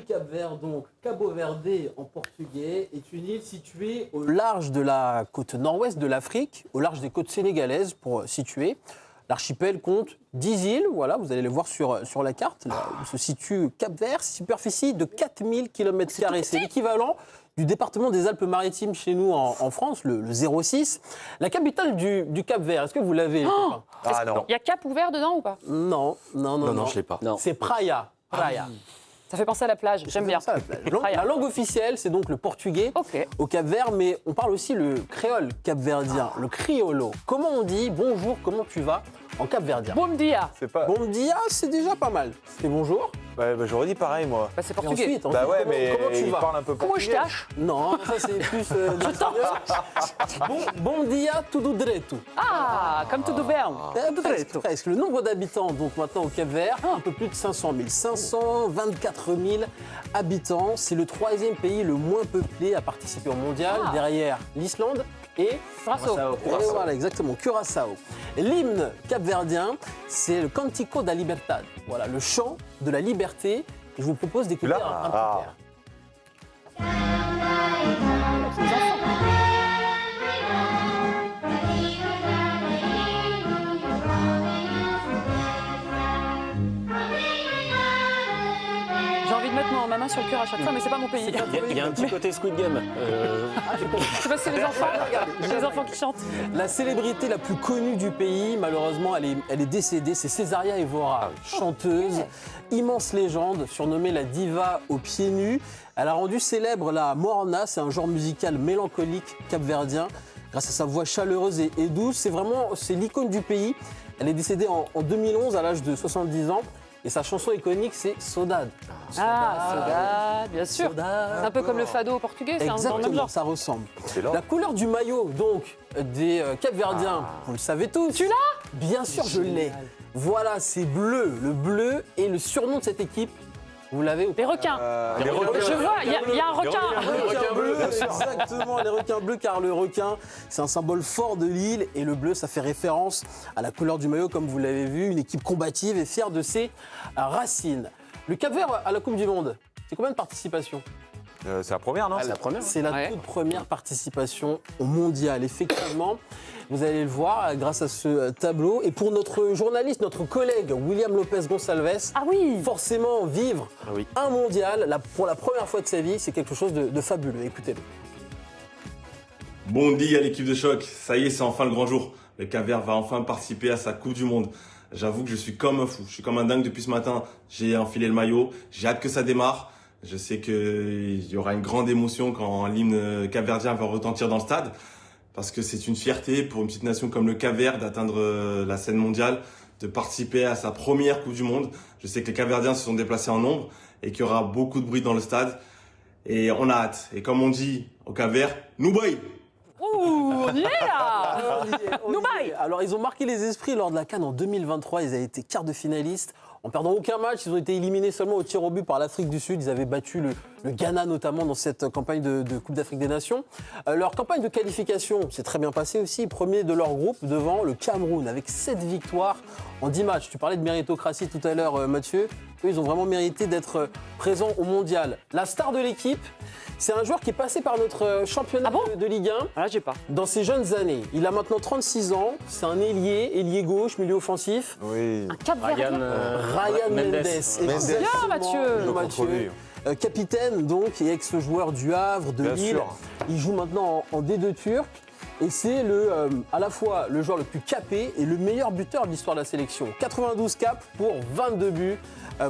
du Cap-Vert, donc Cabo Verde en portugais, est une île située au large de la côte nord-ouest de l'Afrique, au large des côtes sénégalaises pour situer. L'archipel compte 10 îles, voilà, vous allez les voir sur la carte, là où se situe Cap-Vert, superficie de 4000 km². C'est l'équivalent du département des Alpes-Maritimes chez nous en France, le 06. La capitale du Cap-Vert, est-ce que vous l'avez? Ah non. Il y a Cap ouvert dedans ou pas? Non, Je l'ai pas. Non. c'est Praia. Ça fait penser à la plage, j'aime bien. Ça, la langue officielle, c'est donc le portugais Ok. au Cap-Vert, mais on parle aussi le créole capverdien, le criollo. Comment on dit bonjour, comment tu vas en capverdien? Bom dia. C'est pas. Bon dia, c'est déjà pas mal. C'est bonjour. Ouais, j'aurais dit pareil, moi. Bah, c'est Et portugais. ensuite, Bah ouais, comment tu il vas? parle un peu Comment je portugais. tâche? Non, ça c'est plus bon dia, tudo direito. Ah, comme tout bien. Presque. Le nombre d'habitants, donc maintenant au Cap-Vert, un peu plus de 500 000. 524 000 habitants. C'est le 3e pays le moins peuplé à participer au mondial, derrière l'Islande et Curaçao. Et voilà, exactement, Curaçao. L'hymne capverdien, c'est le Cantico da Libertad. Voilà, le chant de la liberté. Je vous propose d'écouter un petit air. J'ai envie de mettre ma main sur le cœur à chaque fois, mais c'est pas mon pays. Il y a un petit côté Squid Game. Je sais pas si c'est les enfants. Les enfants qui chantent. La célébrité la plus connue du pays, malheureusement, elle est décédée. C'est Cesaria Evora, chanteuse, immense légende, surnommée la diva aux pieds nus. Elle a rendu célèbre la morna, c'est un genre musical mélancolique capverdien, grâce à sa voix chaleureuse et douce. C'est l'icône du pays. Elle est décédée en 2011 à l'âge de 70 ans. Et sa chanson iconique, c'est Saudade. Saudade, bien sûr. Saudade. C'est un peu comme le fado au portugais, c'est dans le même Exactement, genre. ça ressemble. C'est là. La couleur du maillot, donc, des Capverdiens, vous le savez tous. Tu l'as? Bien sûr, je l'ai. Voilà, c'est bleu. Le bleu et le surnom de cette équipe, vous l'avez ou pas? Les requins. Les requins. Je vois, il y a un requin. Les requins bleus, exactement, les requins bleus, car le requin, c'est un symbole fort de l'île, et le bleu, ça fait référence à la couleur du maillot, comme vous l'avez vu, une équipe combative et fière de ses racines. Le Cap-Vert à la Coupe du Monde, c'est combien de participations? C'est la première, non? C'est la première. C'est la toute première participation au mondial, effectivement. Vous allez le voir grâce à ce tableau. Et pour notre journaliste, notre collègue William Lopez Gonçalves, Ah oui. forcément vivre un mondial pour la première fois de sa vie, c'est quelque chose de fabuleux. Écoutez-le. Bon dia l'équipe de choc, ça y est, c'est enfin le grand jour. Le Cap-Vert va enfin participer à sa Coupe du Monde. J'avoue que je suis comme un fou, je suis comme un dingue depuis ce matin. J'ai enfilé le maillot, j'ai hâte que ça démarre. Je sais qu'il y aura une grande émotion quand l'hymne capverdien va retentir dans le stade. Parce que c'est une fierté pour une petite nation comme le Cap-Vert d'atteindre la scène mondiale, de participer à sa première Coupe du Monde. Je sais que les Capverdiens se sont déplacés en nombre et qu'il y aura beaucoup de bruit dans le stade. Et on a hâte. Et comme on dit au Cap-Vert, nous boy! Ouh, on y est là. On Nous y est. baille. Alors, ils ont marqué les esprits lors de la CAN en 2023. Ils avaient été quart de finalistes. En perdant aucun match, ils ont été éliminés seulement au tir au but par l'Afrique du Sud. Ils avaient battu le Ghana notamment dans cette campagne de Coupe d'Afrique des Nations. Leur campagne de qualification s'est très bien passée aussi. Premier de leur groupe devant le Cameroun avec 7 victoires en 10 matchs. Tu parlais de méritocratie tout à l'heure, Mathieu. Eux, ils ont vraiment mérité d'être présents au mondial. La star de l'équipe, c'est un joueur qui est passé par notre championnat de Ligue 1. Voilà, j'ai pas. Dans ses jeunes années, il a maintenant 36 ans, c'est un ailier gauche, milieu offensif. Oui. Un Cap-Verdien. Ryan Mendes. Bien, Mathieu. Mathieu. Capitaine donc et ex-joueur du Havre, de Bien Lille. sûr. Il joue maintenant en D2 turc. Et c'est à la fois le joueur le plus capé et le meilleur buteur de l'histoire de la sélection. 92 caps pour 22 buts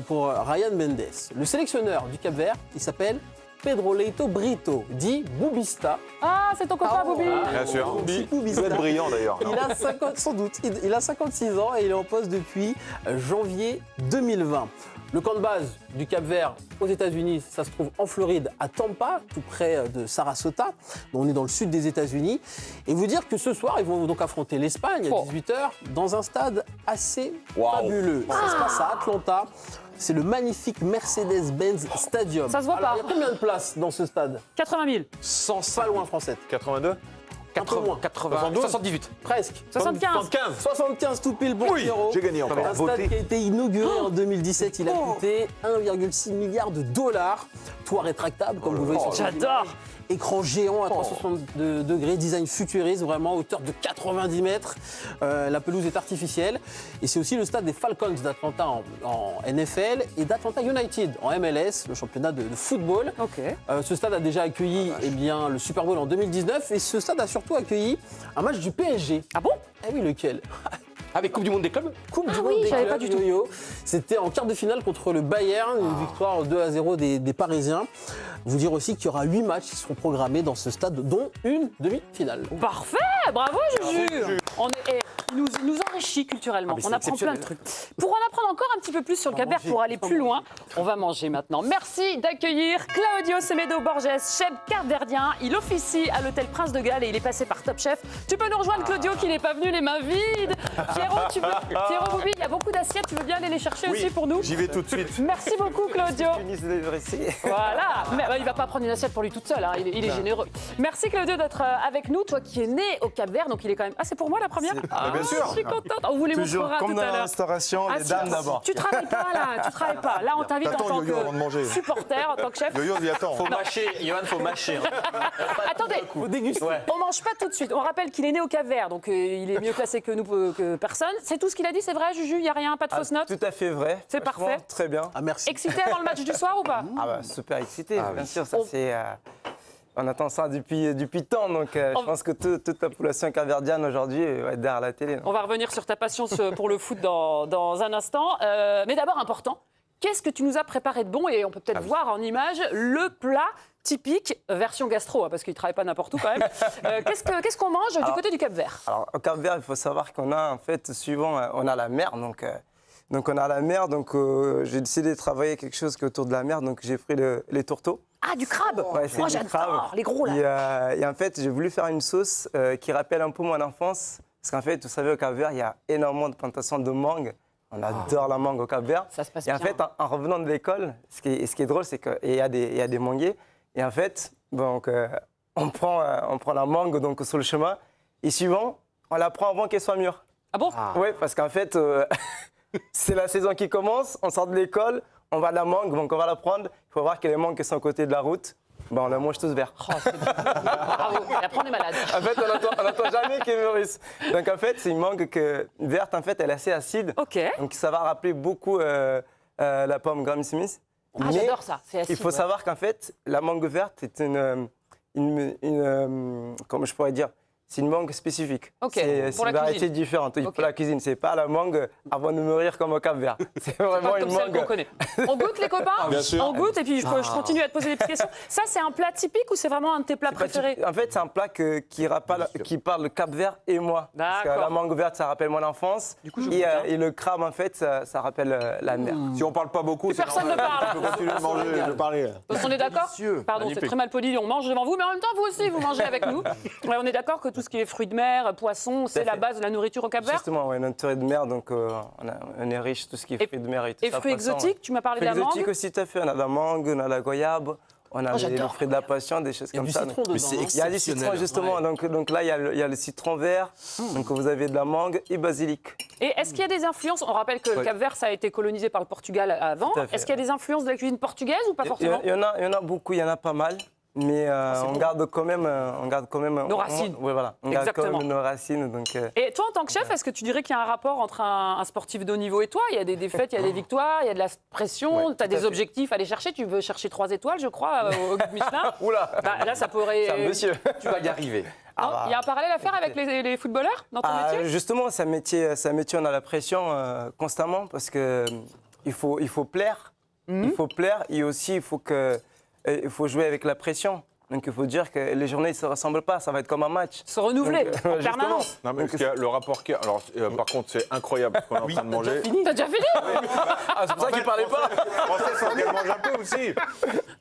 pour Ryan Mendes. Le sélectionneur du Cap-Vert, il s'appelle Pedro Leito Brito, dit Boubista. Ah, c'est ton copain, Boubi. Bien sûr. C'est Il Boubista. doit être brillant d'ailleurs. Il a 50, sans doute. Il a 56 ans et il est en poste depuis janvier 2020. Le camp de base du Cap-Vert aux États-Unis, ça se trouve en Floride, à Tampa, tout près de Sarasota. On est dans le sud des États-Unis. Et vous dire que ce soir, ils vont donc affronter l'Espagne à 18h dans un stade assez fabuleux. Ça se passe à Atlanta. C'est le magnifique Mercedes-Benz Stadium. Ça se voit Alors, pas. il y a combien de places dans ce stade? 80 000. Pas loin, Français. 82? Un peu moins. 78. Presque. 75. 75 tout pile pour Pierrot. J'ai gagné encore. Un stade qui a été inauguré en 2017, il a coûté 1,6 milliard de dollars. Toit rétractable, comme vous voyez sur cette J'adore. image. Écran géant à 360 degrés, design futuriste, vraiment hauteur de 90 mètres. La pelouse est artificielle. Et c'est aussi le stade des Falcons d'Atlanta en NFL et d'Atlanta United en MLS, le championnat de football. Ok. Ce stade a déjà accueilli le Super Bowl en 2019 et ce stade a surtout accueilli un match du PSG. Ah bon? Eh oui, lequel? Avec Coupe du Monde des clubs. Coupe du Ah Monde oui, des j'avais clubs, pas du tout. yo-yo. C'était en quart de finale contre le Bayern, une victoire 2-0 des Parisiens. Vous dire aussi qu'il y aura 8 matchs qui seront programmés dans ce stade, dont une demi-finale. Parfait, bravo Juju. Il nous enrichit culturellement, mais on c'est apprend plein de exceptionnel. trucs. Pour en apprendre encore un petit peu plus sur le Cap-Vert, pour aller plus loin, on va manger maintenant. Merci d'accueillir Claudio Semedo Borges, chef capverdien. Il officie à l'hôtel Prince de Galles et il est passé par Top Chef. Tu peux nous rejoindre Claudio qui n'est pas venu les mains vides. Pierrot Boubi, il y a beaucoup d'assiettes, tu veux bien aller les chercher aussi pour nous? J'y vais tout de suite. Merci beaucoup Claudio. Voilà, mais il va pas prendre une assiette pour lui toute seule, hein. Il est généreux. Merci Claudio d'être avec nous, toi qui es né au Cap-Vert, donc il est quand même. Ah, c'est pour moi la première? Bien sûr. Je suis contente. On vous les Toujours montrera comme tout dans à la l'heure. restauration, les dames d'abord. Tu travailles pas là, tu travailles pas. Là, on t'invite en T'attends, tant Yo-Yo, avant de manger. que supporter, en tant que chef. Yo-Yo, il attend. Faut mâcher, Johan, faut mâcher. Attendez, Faut déguster. on mange pas tout de suite. On rappelle qu'il est né au Cap-Vert, donc il est mieux classé que nous que personne. C'est tout ce qu'il a dit, c'est vrai, Juju? Il n'y a rien, pas de fausses notes? Tout à fait vrai. C'est Franchement, parfait. Très bien. Ah, merci. Excité avant le match du soir ou pas? Ah bah, super excité, bien sûr. Ça, On- c'est, on attend ça depuis temps, donc je pense que toute la population capverdienne aujourd'hui va être derrière la télé. On va revenir sur ta passion pour le foot dans un instant. Mais d'abord, important, qu'est-ce que tu nous as préparé de bon? Et on peut peut-être voir en image le plat typique, version gastro, hein, parce qu'il ne travaille pas n'importe où quand même. Qu'est-ce qu'on mange du côté du Cap-Vert? Alors, au Cap-Vert, il faut savoir qu'on a, en fait, on a la mer, donc on a la mer, donc j'ai décidé de travailler quelque chose qui est autour de la mer, donc j'ai pris les tourteaux. Ah, du crabe. Ouais, c'est Moi, du j'adore crabe. les gros là. Et en fait, j'ai voulu faire une sauce qui rappelle un peu mon enfance, parce qu'en fait, vous savez, au Cap-Vert, il y a énormément de plantations de mangue. On adore la mangue au Cap-Vert. Ça se passe Et en bien. fait, en revenant de l'école, ce qui est drôle, c'est qu'il y a des manguiers. Et en fait, donc, on prend la mangue donc, sur le chemin. Et suivant, on la prend avant qu'elle soit mûre. Ah bon? Oui, parce qu'en fait, c'est la saison qui commence, on sort de l'école, on va à la mangue, donc on va la prendre. Il faut voir que les mangues qui sont à côté de la route, ben, on la mange tous verts. Oh, c'est bon. Bravo. Et après, on est malade. En fait, on n'attend jamais qu'elle mûrisse. Donc en fait, c'est une mangue verte, en fait, elle est assez acide. Ok. Donc ça va rappeler beaucoup la pomme Granny Smith. Ah, Mais j'adore ça. C'est acide. il faut savoir qu'en fait, la mangue verte est comment je pourrais dire, c'est une mangue spécifique. Ok, C'est pour une la variété cuisine. différente. Ok. Pour la cuisine, c'est pas la mangue avant de mûrir comme au Cap-Vert. C'est vraiment Pas comme une celle qu'on mangue. connaît. On goûte les copains? Bien sûr. On goûte et puis je continue à te poser des petites questions. Ça, c'est un plat typique ou c'est vraiment un de tes plats préférés? En fait, c'est un plat qui parle le Cap-Vert et moi. Parce que D'accord. la mangue verte, ça rappelle mon enfance. Et le crabe, en fait, ça rappelle la mer. Si on parle pas beaucoup, Plus personne ne parle. on peut continuer de manger, de parler. Donc on est d'accord? Pardon, c'est très mal poli, on mange devant vous, mais en même temps, vous aussi, vous mangez avec nous. Ouais, on est d'accord que tout ce qui est fruits de mer, poissons, c'est la base de la nourriture au Cap-Vert? Justement, ouais, notre de mer, donc on est riche, tout ce qui est Et- fruits de mer et tout Et ça. fruits poisson, exotiques, tu m'as parlé de Fruits la exotiques mangue? aussi, tout à fait. On a de la mangue, on a la goyave, on a le j'adore fruit de la passion, des choses Il y a comme du ça. citron dedans. c'est non Il y a des citrons justement, donc là il y a le citron vert, donc vous avez de la mangue et basilic. Et est-ce qu'il y a des influences? On rappelle que le Oui. Cap-Vert, ça a été colonisé par le Portugal avant. Tout à fait. Est-ce qu'il y a des influences de la cuisine portugaise ou pas Il forcément? y en a beaucoup, il y en a pas mal. Mais on garde quand même, Nos racines. Oui, voilà. On garde quand Exactement. même nos racines. Donc, Et toi, en tant que chef, est-ce que tu dirais qu'il y a un rapport entre un sportif de haut niveau et toi? Il y a des défaites, il y a des victoires, il y a de la pression, Ouais, tu as tout à des fait. objectifs à aller chercher. Tu veux chercher 3 étoiles, je crois, au guide Michelin. Oula, Bah, là, ça pourrait. c'est un monsieur. Tu vas y arriver. Non, il y a un parallèle à faire avec les footballeurs dans ton métier? Justement, c'est un métier, on a la pression constamment parce que il faut plaire. Mhm. Il faut plaire et aussi il faut jouer avec la pression. Donc il faut dire que les journées ne se ressemblent pas, ça va être comme un match. Se renouveler Donc, en justement. permanence. Non, mais parce qu'il y a le rapport qu'il y a. Alors, par contre, c'est incroyable ce qu'on est en train de manger. T'as déjà fini? Ah, c'est pour ça qu'il ne parlait pas. En fait, faut qu'elle mange un peu aussi.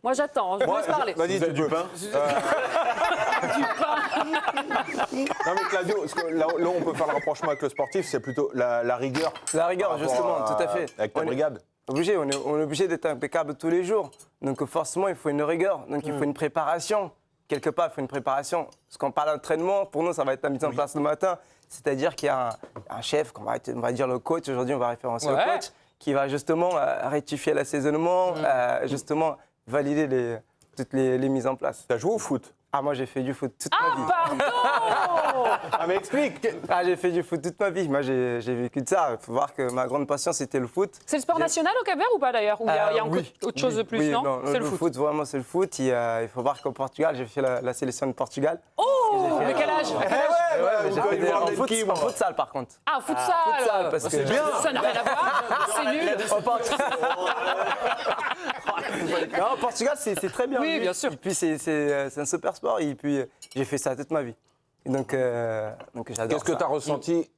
Moi, j'attends. Je vous laisse parler. Vas-y, tu du pain. Non, mais Claudio, parce que là où on peut faire le rapprochement avec le sportif, c'est plutôt la rigueur. La rigueur, par rapport justement, tout à fait. Avec ta On est brigade. Obligé, on est obligé d'être impeccable tous les jours. Donc forcément, il faut une rigueur, donc il faut une préparation quelque part, il faut une préparation. Parce qu'on parle d'entraînement, pour nous, ça va être la mise en place le matin. C'est-à-dire qu'il y a un chef, on va dire le coach, aujourd'hui on va référencer Ouais. le coach, qui va justement rectifier l'assaisonnement, justement valider toutes les mises en place. T'as joué au foot? Ah, moi j'ai fait du foot toute Ah, ma vie. pardon. Ah, mais explique. Ah, j'ai fait du foot toute ma vie. Moi j'ai vécu de ça. Il faut voir que ma grande passion c'était le foot. C'est le sport national au Cap-Vert ou pas d'ailleurs? Ou il y a encore Oui. autre chose de plus, Oui, non? C'est le foot. Vraiment c'est le foot. Il faut voir qu'au Portugal, j'ai fait la sélection de Portugal. Oh, mais quel âge? J'ai fait en futsal par contre. Ah, futsal. Futsal, parce que Ça n'a rien à voir. C'est nul. Non, Portugal, c'est très bien. Oui, bien sûr. Et puis, c'est un super sport. Et puis, j'ai fait ça toute ma vie. Et donc j'adore Qu'est-ce que ça. tu as ressenti?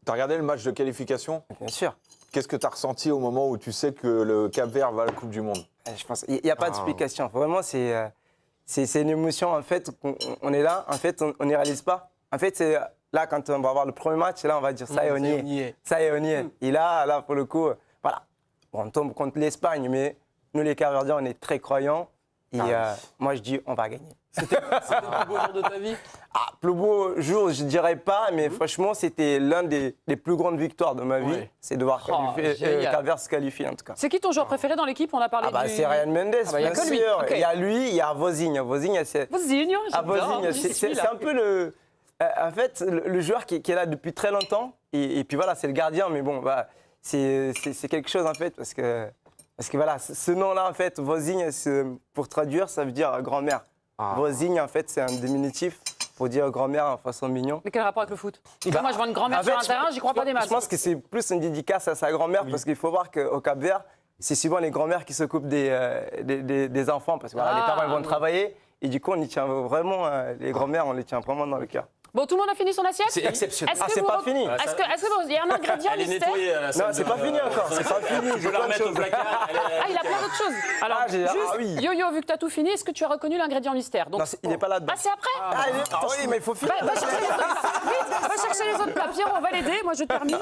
Tu as regardé le match de qualification? Bien sûr. Qu'est-ce que tu as ressenti au moment où tu sais que le Cap-Vert va à la Coupe du Monde? Je pense il n'y a pas d'explication. Vraiment, c'est une émotion. En fait, on est là. En fait, on n'y réalise pas. En fait, c'est là, quand on va avoir le premier match, là, on va dire ça y est, on y est. Ça y est, on y est. Et là, pour le coup, voilà. On tombe contre l'Espagne, mais nous, les Capverdiens, on est très croyants. Et moi, je dis, on va gagner. C'était le plus beau jour de ta vie? Ah, plus beau jour, je dirais pas, mais franchement, c'était l'un des plus grandes victoires de ma vie. Ouais. C'est de voir génial. Cap-Vert se qualifier, en tout cas. C'est qui ton joueur préféré dans l'équipe? On a parlé Ah bah, du... c'est Ryan Mendes, Ah bah, il y a bien que lui. sûr. Ok. Il y a lui, il y a Vozinha. Vozinha, c'est Vozinho, j'adore. Vozinha, J'y c'est suis, là. un peu le... en fait, le joueur qui est là depuis très longtemps. Et puis voilà, c'est le gardien, mais bon, bah, c'est quelque chose, en fait, parce que voilà, ce nom-là, en fait, Vozinha, pour traduire, ça veut dire grand-mère. Vozinha, en fait, c'est un diminutif pour dire grand-mère en façon mignon. Mais quel rapport avec le foot? Moi, je vois une grand-mère En sur fait, un terrain, j'y crois pas des masses. Je pense que c'est plus une dédicace à sa grand-mère parce qu'il faut voir qu'au Cap-Vert, c'est souvent les grand-mères qui s'occupent des enfants parce que voilà, les parents ils vont travailler et du coup on y tient vraiment, les grand-mères on les tient vraiment dans le cœur. Bon, tout le monde a fini son assiette? C'est exceptionnel. Est-ce que c'est vous pas rec- fini. Est-ce que il y a un ingrédient Elle est mystère? nettoyée. la Non, salle c'est de- pas fini encore, c'est pas fini. Je vais la remettre au placard. Ah, il a plein d'autres choses. Alors, Ah, j'ai- juste, ah oui. Yo-Yo, vu que tu as tout fini, est-ce que tu as reconnu l'ingrédient mystère? Donc, Non, il n'est pas là-dedans. Ah, c'est après? Oui, mais il faut finir. Va chercher les autres papiers. Vite, va chercher les autres papiers, on va l'aider. Moi, je termine.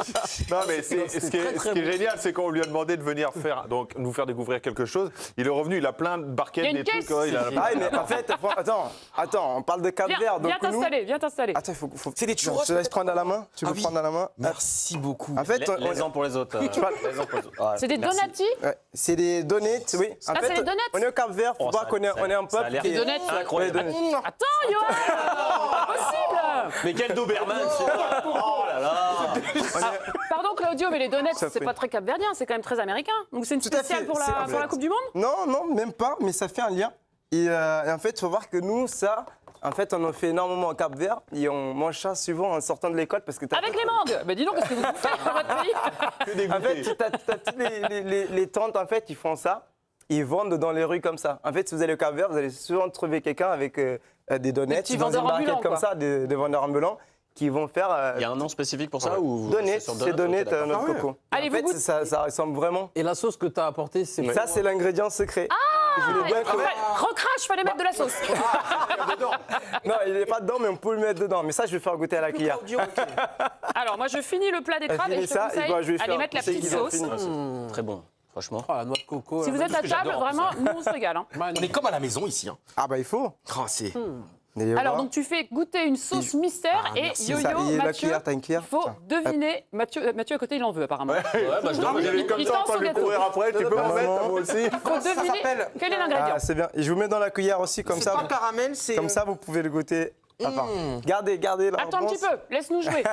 Non, mais ce qui est génial, c'est qu'on lui a demandé de venir nous faire découvrir quelque chose. Il est revenu, il a plein de barquettes, Il y a une des trucs. caisse. Ouais, il a- Ah, mais en fait, attends, on parle de Cap-Vert. Viens t'installer, viens t'installer. Attends, il faut. C'est des churros, Je te laisse prendre à la main. Tu veux oui. prendre à la main? Merci beaucoup. En fait, les uns pour les autres. Les uns pour les autres. Ouais, C'est des merci. donatis? Ouais, c'est des donuts, oui. En Ah, fait, c'est les donuts? on est au Cap-Vert, faut Oh, voir ça- qu'on est ça- un ça a peuple l'air qui est... donuts. Incroyable. Ouais, donuts. Attends, Johan! Pas possible! Mais quel Doberman, celui-là. Oh là là. Pardon, Claudio, mais les donuts, Ça c'est fait- pas très capverdien, c'est quand même très américain. Donc c'est une Tout à spéciale fait, pour c'est- en la fait- Coupe du Monde? Non, même pas, mais ça fait un lien. Et en fait, il faut voir que nous, ça, en fait, on en fait énormément au Cap-Vert et on mange ça souvent en sortant de l'école parce que t'as... Avec les mangues! Mais dis donc, qu'est-ce que vous faites dans votre pays? Que des En fait, goûters. t'as toutes les tantes, en fait, ils font ça. Ils vendent dans les rues comme ça. En fait, si vous allez au Cap-Vert, vous allez souvent trouver quelqu'un avec des donuts petits dans vendeurs une barquette ambulants, comme quoi. ça, des vendeurs ambulants qui vont faire... Il y a un nom spécifique pour ça ou Donuts, c'est sur c'est donuts, Ok, d'accord. notre coco. Allez, En vous fait, goûtez. ça ressemble vraiment. Et la sauce que tu as apportée, c'est Ça, c'est l'ingrédient secret. Je voulais bien que- Recrache, fallait mettre de la sauce. Non, il n'est pas dedans, mais on peut le mettre dedans. Mais ça, je vais faire goûter à la cuillère. Alors, moi, je finis le plat des crabes et Finis je te ça, et conseille moi, je vais d'aller faire mettre la pousser petite qu'ils ont sauce. fini. Ah, c'est très bon, franchement. Oh, la noix de coco. Si vous êtes à que table, j'adore, vraiment, nous, on se régale. hein. On est comme à la maison ici. Hein. Ah bah il faut. Oh, c'est... Et Alors, voilà. donc, tu fais goûter une sauce mystère et C'est Yo-Yo, ça. Et la Mathieu, cuillère, t'as une cuillère il faut Tiens. deviner. Mathieu à côté, il en veut, apparemment. Ouais, bah, je dois- J'avais comme il ça, tente pas son lui gâteau. courir après. Tu peux m'en non, mettre, non. moi aussi. Il faut deviner quel est l'ingrédient. Ah, c'est bien. Et je vous mets dans la cuillère aussi, comme ça. pas caramel, c'est. Comme ça, vous pouvez le goûter. Enfin, gardez la Attends un réponse. petit peu, laisse-nous jouer.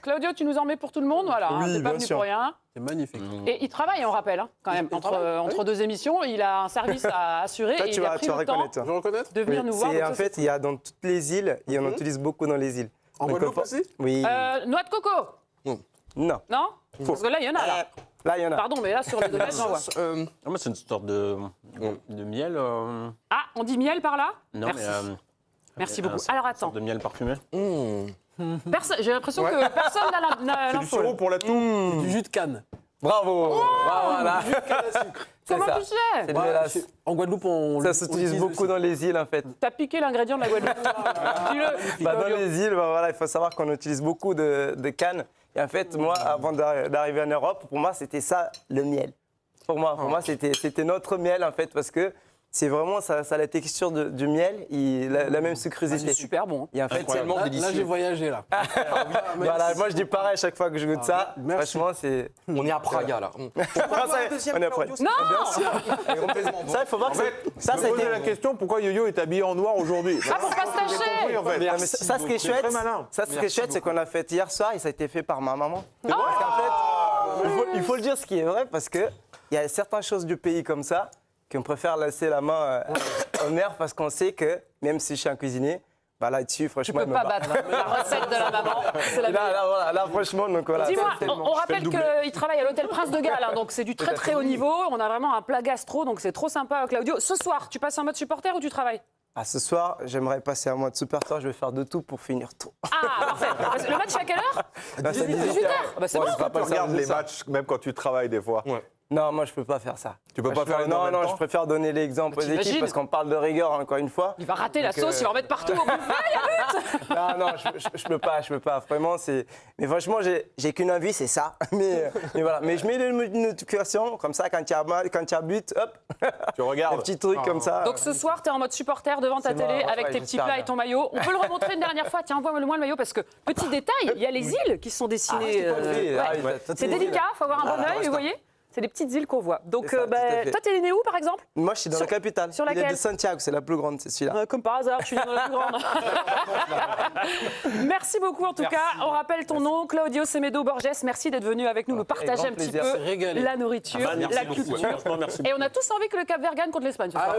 Claudio, tu nous en mets pour tout le monde, voilà. hein, Oui, t'es pas bien venu sûr. pour rien. C'est magnifique. Et il travaille, on rappelle, hein, quand même. Il travaille, Entre deux émissions, il a un service à assurer Toi, et tu il a vas pris le temps reconnaître. toi. Je reconnais de venir Oui, nous voir. c'est- donc en ça, fait, il y a dans toutes les îles, et on en utilise beaucoup dans les îles. En Donc, Guadeloupe aussi Oui. Noix de coco, Non. non? Parce que là, il y en a, là. Là, il y en a. Pardon, mais là, sur les donuts, j'en vois. Ah, moi, c'est une sorte de miel. Ah, on dit miel par là? Non, Merci. mais... Merci une beaucoup. sorte Alors, attends. de miel parfumé. J'ai l'impression que personne n'a Du l'info. sirop là. pour la toux. Du jus de canne. Bravo. Voilà. C'est Comment ça. tu sais? C'est de mélasse. En Guadeloupe, on Ça s'utilise beaucoup dans les îles, en fait. T'as piqué l'ingrédient de la Guadeloupe. Dis-le. Bah, dans Claudio. les îles, bah, voilà, il faut savoir qu'on utilise beaucoup de canne. Et en fait, moi, avant d'arriver en Europe, pour moi, c'était ça, le miel. Pour moi, c'était notre miel, en fait, parce que c'est vraiment ça a la texture du miel et la même sucrosité. C'est super bon. Et en fait, Tellement Là, délicieux. j'ai voyagé là. voilà, moi je dis pareil à chaque fois que je goûte ça. merci. Franchement, c'est. On est à Praga là. on est après. Non. Ça, il faut voir que ça, Je me posais la question pourquoi Yo-Yo est habillé en noir aujourd'hui. Ah, pour pas se tâcher. En fait. Mais ça, ce qui est chouette, très malin. ça, ce qui est chouette, c'est qu'on l'a fait hier soir et ça a été fait par ma maman. Parce qu'en fait, il faut le dire ce qui est vrai parce que il y a certaines choses du pays comme ça qu'on préfère laisser la main en mère parce qu'on sait que même si je suis un cuisinier, bah là-dessus, Tu franchement, peux pas battre la recette de la maman. C'est la meilleure. là, franchement, donc voilà. Dis-moi, c'est- on rappelle qu'il travaille à l'hôtel Prince de Galles, hein, donc c'est du très très haut niveau. On a vraiment un plat gastro, donc c'est trop sympa, Claudio. Ce soir, tu passes en mode supporter ou tu travailles? Ah, ce soir, j'aimerais passer un mois de supporter. Je vais faire de tout pour finir tout. Ah, parfait. Le match à quelle heure? Bah, c'est 18h. Bah, c'est bon. Tu regardes les matchs même quand tu travailles des fois. Non, moi, je peux pas faire ça. Tu peux pas faire les deux en Non, même non, temps je préfère donner l'exemple aux T'imagines équipes parce qu'on parle de rigueur, encore une fois. Il va rater la sauce, il va en mettre partout. Au bout. Non, je peux pas. Vraiment, c'est. Mais franchement, j'ai qu'une envie, c'est ça. Mais voilà. Mais je mets une notification comme ça quand il y a mal, quand il y a but, hop. Tu Un regardes. petit truc comme ça. Donc ce soir, tu es en mode supporter devant ta C'est télé marrant, avec ouais, tes petits j'espère plats bien. et ton maillot. On peut le remontrer une dernière fois. Tiens, envoie-moi le maillot parce que, petit détail, il y a les îles qui sont dessinées. Ah, c'est pas fait. ouais. Ah, oui, C'est délicat, il faut avoir un bon œil, vous voyez. C'est des petites îles qu'on voit. Donc, C'est ça, tout à fait. toi, t'es né où, par exemple? Moi, je suis dans la capitale. sur Il est laquelle de Santiago, c'est la plus grande, c'est celui-là. Comme par hasard, je suis dans la plus grande. Merci beaucoup, en tout cas. On rappelle ton nom, Claudio Semedo Borges. Merci d'être venu avec nous, me partager grand un petit plaisir. peu C'est régalé. la nourriture, Merci la beaucoup. culture. Franchement, merci Et on a tous envie que le Cap Vert gagne contre l'Espagne ce soir.